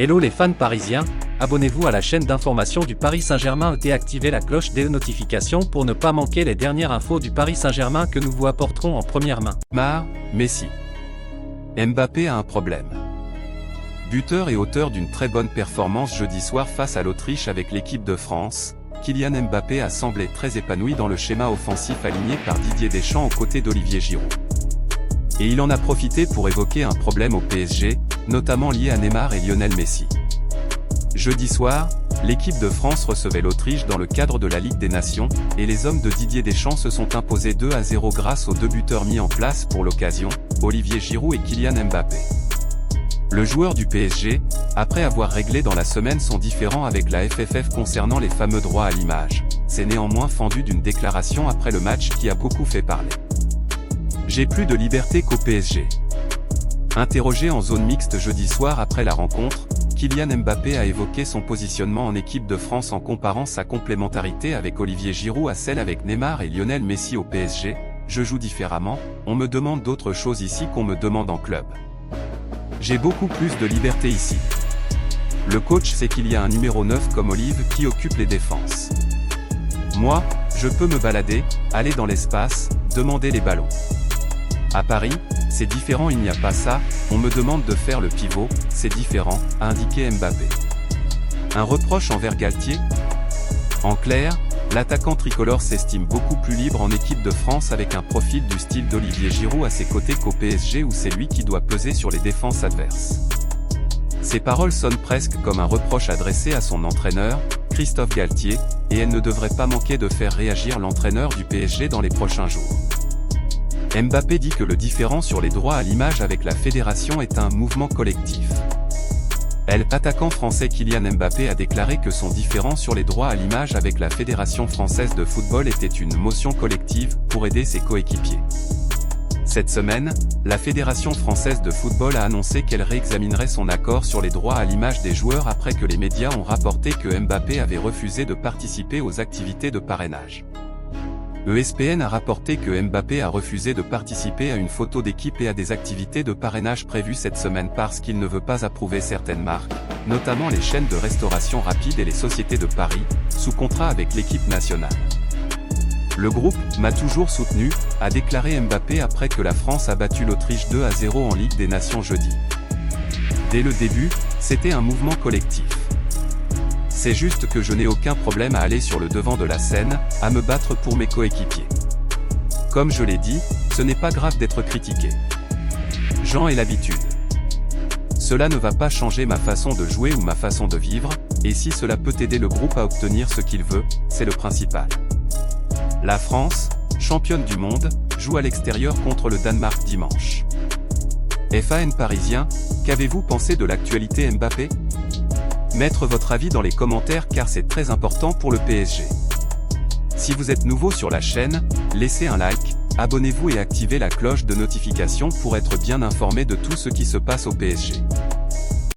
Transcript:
Hello les fans parisiens, abonnez-vous à la chaîne d'information du Paris Saint-Germain et activez la cloche des notifications pour ne pas manquer les dernières infos du Paris Saint-Germain que nous vous apporterons en première main. Neymar, Messi. Mbappé a un problème. Buteur et auteur d'une très bonne performance jeudi soir face à l'Autriche avec l'équipe de France, Kylian Mbappé a semblé très épanoui dans le schéma offensif aligné par Didier Deschamps aux côtés d'Olivier Giroud. Et il en a profité pour évoquer un problème au PSG, notamment lié à Neymar et Lionel Messi. Jeudi soir, l'équipe de France recevait l'Autriche dans le cadre de la Ligue des Nations, et les hommes de Didier Deschamps se sont imposés 2-0 grâce aux deux buteurs mis en place pour l'occasion, Olivier Giroud et Kylian Mbappé. Le joueur du PSG, après avoir réglé dans la semaine son différend avec la FFF concernant les fameux droits à l'image, s'est néanmoins fendu d'une déclaration après le match qui a beaucoup fait parler. J'ai plus de liberté qu'au PSG. Interrogé en zone mixte jeudi soir après la rencontre, Kylian Mbappé a évoqué son positionnement en équipe de France en comparant sa complémentarité avec Olivier Giroud à celle avec Neymar et Lionel Messi au PSG. Je joue différemment, on me demande d'autres choses ici qu'on me demande en club. J'ai beaucoup plus de liberté ici. Le coach sait qu'il y a un numéro 9 comme Olive qui occupe les défenses. Moi, je peux me balader, aller dans l'espace, demander les ballons. À Paris, c'est différent, il n'y a pas ça, on me demande de faire le pivot, c'est différent, a indiqué Mbappé. Un reproche envers Galtier? En clair, l'attaquant tricolore s'estime beaucoup plus libre en équipe de France avec un profil du style d'Olivier Giroud à ses côtés qu'au PSG où c'est lui qui doit peser sur les défenses adverses. Ces paroles sonnent presque comme un reproche adressé à son entraîneur, Christophe Galtier, et elles ne devraient pas manquer de faire réagir l'entraîneur du PSG dans les prochains jours. Mbappé dit que le différend sur les droits à l'image avec la fédération est un mouvement collectif. L'attaquant français Kylian Mbappé a déclaré que son différend sur les droits à l'image avec la Fédération française de football était une motion collective pour aider ses coéquipiers. Cette semaine, la Fédération française de football a annoncé qu'elle réexaminerait son accord sur les droits à l'image des joueurs après que les médias ont rapporté que Mbappé avait refusé de participer aux activités de parrainage. ESPN a rapporté que Mbappé a refusé de participer à une photo d'équipe et à des activités de parrainage prévues cette semaine parce qu'il ne veut pas approuver certaines marques, notamment les chaînes de restauration rapide et les sociétés de paris, sous contrat avec l'équipe nationale. Le groupe « m'a toujours soutenu », a déclaré Mbappé après que la France a battu l'Autriche 2-0 en Ligue des Nations jeudi. Dès le début, c'était un mouvement collectif. C'est juste que je n'ai aucun problème à aller sur le devant de la scène, à me battre pour mes coéquipiers. Comme je l'ai dit, ce n'est pas grave d'être critiqué. J'en ai l'habitude. Cela ne va pas changer ma façon de jouer ou ma façon de vivre, et si cela peut aider le groupe à obtenir ce qu'il veut, c'est le principal. La France, championne du monde, joue à l'extérieur contre le Danemark dimanche. FAN parisien, qu'avez-vous pensé de l'actualité Mbappé ? Mettre votre avis dans les commentaires car c'est très important pour le PSG. Si vous êtes nouveau sur la chaîne, laissez un like, abonnez-vous et activez la cloche de notification pour être bien informé de tout ce qui se passe au PSG.